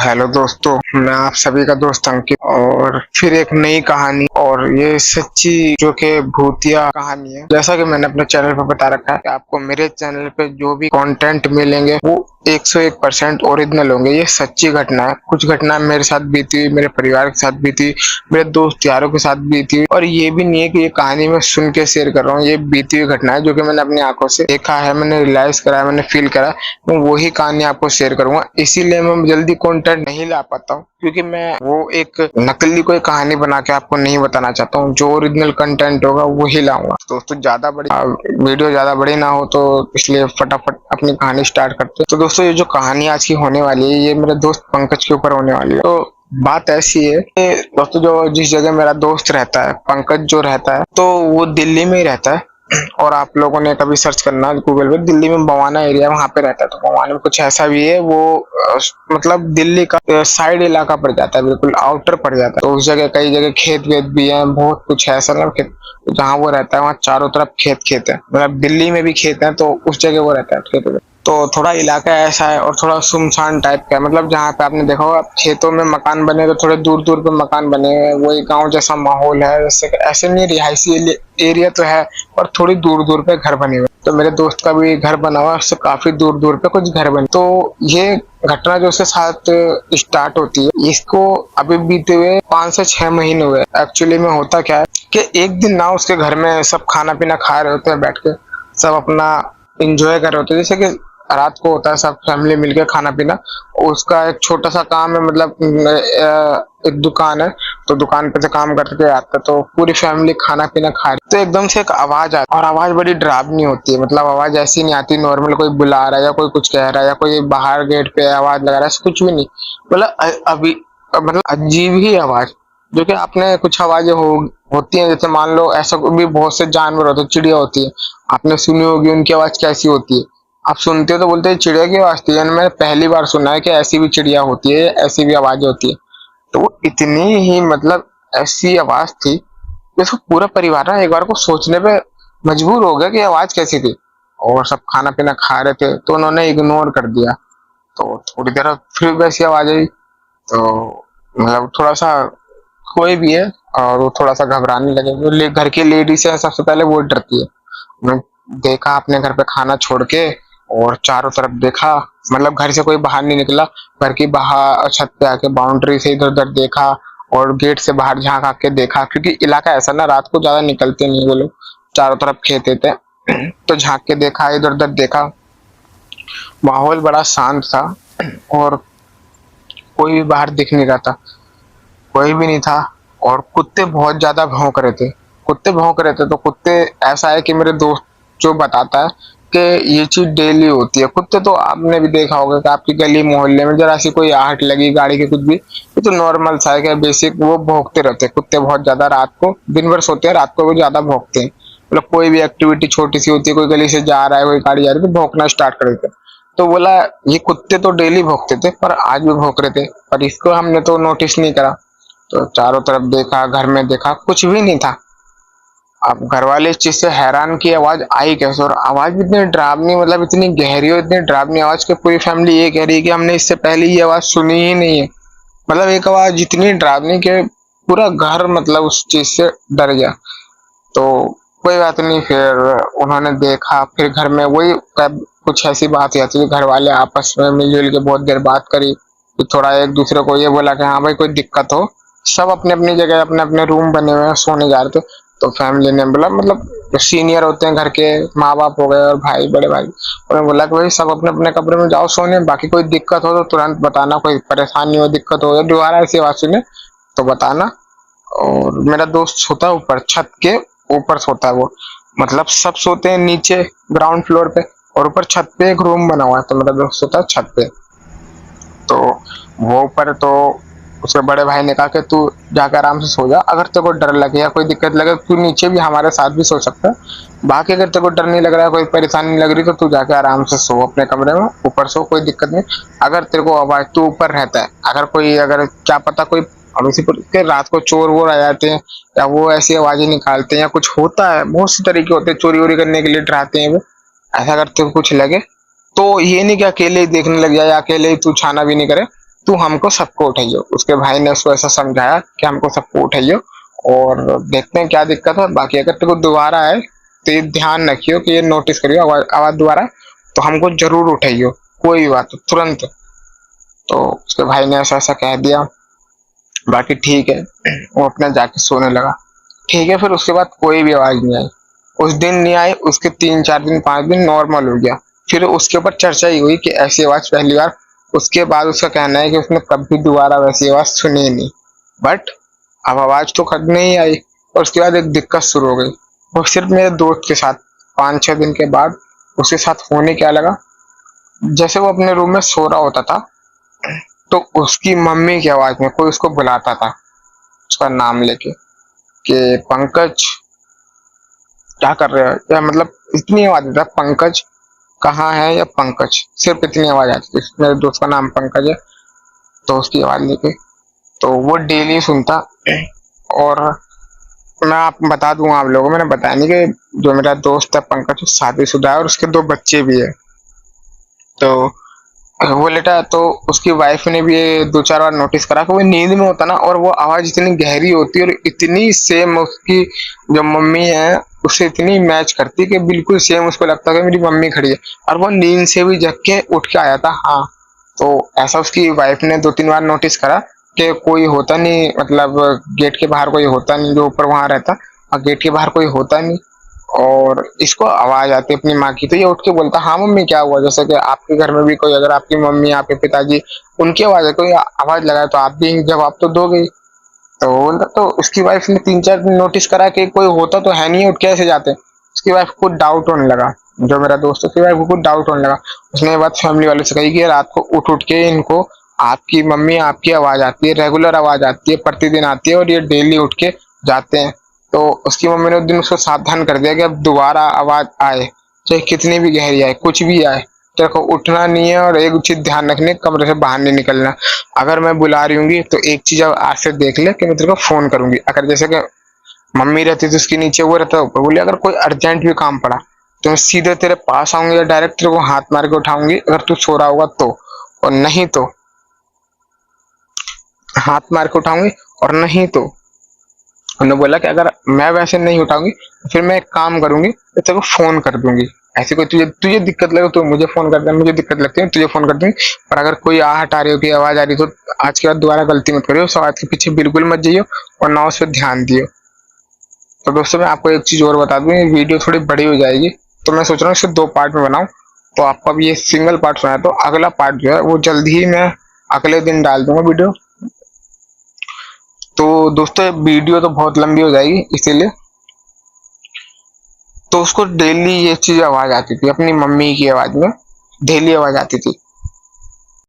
Hello दोस्तों, मैं आप सभी का दोस्त अंकित और फिर एक नई कहानी और ये सच्ची जो कि भूतिया कहानी है। जैसा कि मैंने अपने चैनल पर बता रखा है कि आपको मेरे चैनल पे जो भी कंटेंट मिलेंगे वो 101% ओरिजिनल होंगे। ये सच्ची घटना है। कुछ घटना मेरे साथ बीती हुई, मेरे परिवार के साथ बीती हुई, मेरे दोस्त यारों के साथ बीती हुई। और ये भी नहीं है कि ये कहानी मैं सुन के शेयर कर रहा हूँ, ये बीती हुई घटना है जो कि मैंने अपनी आंखों से देखा है, मैंने रियलाइज करा है, मैंने फील करा। मैं वही कहानी आपको शेयर करूंगा। इसीलिए मैं जल्दी कंटेंट नहीं ला पाता हूँ क्योंकि मैं वो एक नकली कोई कहानी बना के आपको नहीं बताना चाहता हूँ। जो ओरिजिनल कंटेंट होगा वही लाऊंगा। दोस्तों ज्यादा बड़ी वीडियो ज्यादा बड़ी ना हो तो इसलिए फटाफट अपनी कहानी स्टार्ट करते हैं। तो दोस्तों ये जो कहानी आज की होने वाली है ये मेरे दोस्त पंकज के ऊपर होने वाली है। तो बात ऐसी है कि दोस्तों जो जिस जगह मेरा दोस्त रहता है, पंकज जो रहता है, तो वो दिल्ली में ही रहता है। और आप लोगों ने कभी सर्च करना गूगल पे, दिल्ली में बवाना एरिया वहां पे रहता है। तो बवाना में कुछ ऐसा भी है, वो मतलब दिल्ली का साइड इलाका पड़ जाता है, बिल्कुल आउटर पड़ जाता है। तो उस जगह कई जगह खेत वेत भी है, बहुत कुछ है ऐसा ना। खेत जहाँ वो रहता है वहाँ चारों तरफ खेत खेत है, मतलब दिल्ली में भी खेत है तो उस जगह वो रहता है खेत में। तो थोड़ा इलाका ऐसा है और थोड़ा सुनसान टाइप का है, मतलब जहाँ पे आपने देखा होगा खेतों में मकान बने तो थोड़े दूर दूर पे मकान बने हैं, वही गांव जैसा माहौल है। जैसे ऐसे नहीं, रिहायशी एरिया तो है और थोड़ी दूर दूर पे घर बने हुए। तो मेरे दोस्त का भी घर बना हुआ, उससे काफी दूर दूर पे कुछ घर बने। तो ये घटना जो उसके साथ स्टार्ट होती है, इसको अभी बीते हुए 5 से 6 महीने हुए। एक्चुअली में होता क्या है कि एक दिन ना उसके घर में सब खाना पीना खा रहे होते हैं बैठ के, सब अपना इंजॉय कर रहे होते हैं। जैसे कि रात को होता है सब फैमिली मिलके खाना पीना। उसका एक छोटा सा काम है, मतलब एक दुकान है, तो दुकान पे से काम करके आता है। तो पूरी फैमिली खाना पीना खा रही, तो एकदम से एक आवाज आती है और आवाज बड़ी डरावनी होती है। मतलब आवाज ऐसी नहीं आती नॉर्मल कोई बुला रहा है या कोई कुछ कह रहा है या कोई बाहर गेट पे आवाज लगा रहा है, ऐसा कुछ भी नहीं। मतलब अभी मतलब अजीब ही आवाज, जो कि आपने कुछ आवाजें होती हैं, जैसे मान लो ऐसा भी बहुत से जानवर होते हैं, चिड़िया होती है, आपने सुनी होगी उनकी आवाज कैसी होती है। आप सुनते हो तो बोलते हैं चिड़िया की आवाज थी, मैंने पहली बार सुना है कि ऐसी भी चिड़िया होती है, ऐसी भी आवाजें होती है। तो वो इतनी ही मतलब ऐसी आवाज थी, इसको पूरा परिवार ना एक बार को सोचने पे मजबूर हो गया कि आवाज कैसी थी। और सब खाना पीना खा रहे थे तो उन्होंने इग्नोर कर दिया। तो थोड़ी देर फिर वैसी आवाज आई, तो मतलब थोड़ा सा कोई भी है और वो थोड़ा सा घबराने लगे। जो घर की लेडीज है सबसे पहले वो डरती है। उन्होंने देखा अपने घर पे खाना छोड़ के और चारों तरफ देखा, मतलब घर से कोई बाहर नहीं निकला। घर की बाहर छत पे आके बाउंड्री से इधर उधर देखा और गेट से बाहर झांक आके देखा, क्योंकि इलाका ऐसा ना रात को ज्यादा निकलते नहीं वो लोग, चारों तरफ खेत थे। तो झांक के देखा, इधर उधर देखा, माहौल बड़ा शांत था और कोई भी बाहर दिख नहीं रहा था, कोई भी नहीं था। और कुत्ते बहुत ज्यादा भौंक रहे थे, कुत्ते भौंक रहे थे। तो कुत्ते ऐसा है कि मेरे दोस्त जो बताता है कि ये चीज डेली होती है। कुत्ते तो आपने भी देखा होगा कि आपकी गली मोहल्ले में जरा सी कोई आहट लगी गाड़ी की कुछ भी, ये तो नॉर्मल सा है कि बेसिक वो भौंकते रहते हैं कुत्ते बहुत ज्यादा। रात को दिन भर सोते हैं, रात को वो ज्यादा भौंकते हैं। मतलब कोई भी एक्टिविटी छोटी सी होती है, कोई गली से जा रहा है, कोई गाड़ी जा रही है तो भौंकना स्टार्ट कर देते हैं। तो बोला ये कुत्ते तो डेली भौंकते थे पर आज भी भौंक रहे थे, पर इसको हमने तो नोटिस नहीं करा। तो चारों तरफ देखा, घर में देखा, कुछ भी नहीं था। अब घर वाले इस चीज से हैरान की आवाज आई कैसे, और आवाज भी इतनी डरावनी, मतलब इतनी गहरी और इतनी डरावनी आवाज कि पूरी फैमिली ये कह रही है कि हमने इससे पहले ये आवाज सुनी ही नहीं है। मतलब एक आवाज इतनी डरावनी कि पूरा घर मतलब उस चीज से डर गया। तो कोई बात नहीं, फिर उन्होंने देखा, फिर घर में वही कुछ ऐसी बात आती है, घर वाले आपस में मिलजुल के बहुत देर बात करी। फिर थोड़ा एक दूसरे को ये बोला कि हाँ भाई कोई दिक्कत हो, सब अपने अपनी जगह अपने अपने रूम बने हुए हैं, सोने जा रहे थे। तो फैमिली ने बोला, मतलब सीनियर होते हैं घर के, माँ बाप हो गए और भाई बड़े भाई, उन्होंने बोला कि भाई सब अपने अपने कमरे में जाओ सोने, बाकी कोई दिक्कत हो तो तुरंत बताना, कोई परेशानी हो दिक्कत हो या दोबारा ऐसी आवाज सुने तो बताना। और मेरा दोस्त सोता है ऊपर, छत के ऊपर सोता है वो, मतलब सब सोते हैं नीचे ग्राउंड फ्लोर पे और ऊपर छत पे एक रूम बना हुआ है। तो मेरा दोस्त सोता है छत पे। तो वो ऊपर, तो उसके बड़े भाई ने कहा कि तू जाकर आराम से सो जा, अगर तेरे को डर लगे या कोई दिक्कत लगे तू नीचे भी हमारे साथ भी सो सकता है, बाकी अगर तेरे को डर नहीं लग रहा है, कोई परेशानी नहीं लग रही तो तू जाकर आराम से सो अपने कमरे में, ऊपर सो, कोई दिक्कत नहीं। अगर तेरे को आवाज, तू ऊपर रहता है, अगर कोई, अगर क्या पता कोई अड़ोसी के रात को चोर वोर आ जाते हैं या वो ऐसी आवाजें निकालते हैं या कुछ होता है, बहुत से तरीके होते हैं, चोरी वोरी करने के लिए डराते हैं वो। ऐसा अगर तेरे को कुछ लगे तो ये नहीं कि अकेले ही देखने लग जाए या अकेले ही तू छाना भी नहीं करे, तू हमको सबको उठाइयो। उसके भाई ने उसको ऐसा समझाया कि हमको सबको उठाइयो और देखते हैं क्या दिक्कत है, बाकी अगर तेरे को दोबारा आए तो ये ध्यान रखियो कि ये नोटिस करियो आवाज दोबारा, तो हमको जरूर उठाइयो, कोई भी बात हो तुरंत। तो उसके भाई ने ऐसा ऐसा कह दिया, बाकी ठीक है, वो अपने जाके सोने लगा। ठीक है, फिर उसके बाद कोई भी आवाज नहीं आई, उस दिन नहीं आई, उसके 3 4 दिन 5 दिन नॉर्मल हो गया। फिर उसके ऊपर चर्चा ही हुई कि ऐसी आवाज पहली बार। उसके बाद उसका कहना है कि उसने कभी दोबारा वैसी आवाज सुनी ही नहीं, बट अब आवाज तो कभी नहीं आई। और उसके बाद एक दिक्कत शुरू हो गई, वो सिर्फ मेरे दोस्त के साथ। 5 6 दिन के बाद उसके साथ होने क्या लगा, जैसे वो अपने रूम में सो रहा होता था तो उसकी मम्मी की आवाज में कोई उसको बुलाता था, उसका नाम लेके, कि पंकज क्या कर रहे हो, या मतलब इतनी आवाज आता, पंकज कहाँ है, या पंकज, सिर्फ इतनी आवाज आती थी। मेरे दोस्त का नाम पंकज है, तो उसकी आवाज लेके तो वो डेली सुनता। और मैं आप बता दूं, आप लोगों को मैंने बताया नहीं कि जो मेरा दोस्त है पंकज शादीशुदा है और उसके 2 बच्चे भी है। तो वो लेटा, तो उसकी वाइफ ने भी ये 2 4 बार नोटिस करा कि वो नींद में होता ना, और वो आवाज इतनी गहरी होती है और इतनी सेम उसकी जो मम्मी है उससे इतनी मैच करती कि बिल्कुल सेम उसको लगता है कि मेरी मम्मी खड़ी है। और वो नींद से भी जग के उठ के आया था। हाँ, तो ऐसा उसकी वाइफ ने 2 3 बार नोटिस करा कि कोई होता नहीं, मतलब गेट के बाहर कोई होता नहीं, जो ऊपर वहां रहता, और गेट के बाहर कोई होता नहीं, और इसको आवाज आती है अपनी माँ की। तो ये उठ के बोलता, हाँ मम्मी क्या हुआ, जैसे कि आपके घर में भी कोई, अगर आपकी मम्मी आपके पिताजी उनकी आवाज है, कोई आवाज लगाए तो आप भी जवाब तो दोगे। तो बोलता, तो उसकी वाइफ ने 3 4 दिन नोटिस करा कि कोई होता तो है नहीं, उठ के ऐसे जाते। उसकी वाइफ को डाउट होने लगा, जो मेरा दोस्त है उसकी वाइफ को कुछ डाउट होने लगा। उसने ये बात फैमिली वालों से कही कि रात को उठ उठ के इनको आपकी मम्मी आपकी आवाज आती है, रेगुलर आवाज आती है, प्रतिदिन आती है, और ये डेली उठ के जाते हैं। तो उसकी मम्मी ने उस दिन उसको सावधान कर दिया कि अब दोबारा आवाज आए, चाहे कितनी भी गहरी आए, कुछ भी आए, तेरे को उठना नहीं है, और एक चीज ध्यान रखनी, कमरे से बाहर नहीं निकलना। अगर मैं बुला रही हूँ तो एक चीज अब आज से देख ले कि मैं तेरे को फोन करूंगी। अगर जैसे कि मम्मी रहती तो उसके नीचे, वो रहता ऊपर, बोली अगर कोई अर्जेंट भी काम पड़ा तो मैं सीधे तेरे पास आऊंगी या डायरेक्ट तेरे को हाथ मार के उठाऊंगी, अगर तू सो रहा होगा तो, और नहीं तो हाथ मार के उठाऊंगी, और नहीं तो उन्होंने बोला कि अगर मैं वैसे नहीं उठाऊंगी तो फिर मैं एक काम करूंगी, तो तेरे को फोन कर दूंगी। ऐसी कोई तुझे तुझे दिक्कत लगे तो मुझे फोन कर दे, मुझे दिक्कत लगती है तुझे फोन कर दूंगी। पर अगर कोई आहट आ रही हो की आवाज आ रही तो आज के बाद दोबारा गलती मत करियो, उस आवाज के पीछे बिल्कुल मत जाइयो, और ना उस पर ध्यान दियो। तो दोस्तों मैं आपको एक चीज और बता दूं, ये वीडियो थोड़ी बड़ी हो जाएगी, तो मैं सोच रहा हूँ इसे 2 पार्ट में बनाऊं। तो आपको अब ये सिंगल पार्ट सुना है, तो अगला पार्ट जो है वो जल्दी ही मैं अगले दिन डाल दूंगा वीडियो। तो दोस्तों वीडियो तो बहुत लंबी हो जाएगी, इसीलिए तो उसको डेली ये चीज आवाज आती थी, अपनी मम्मी की आवाज में डेली आवाज आती थी।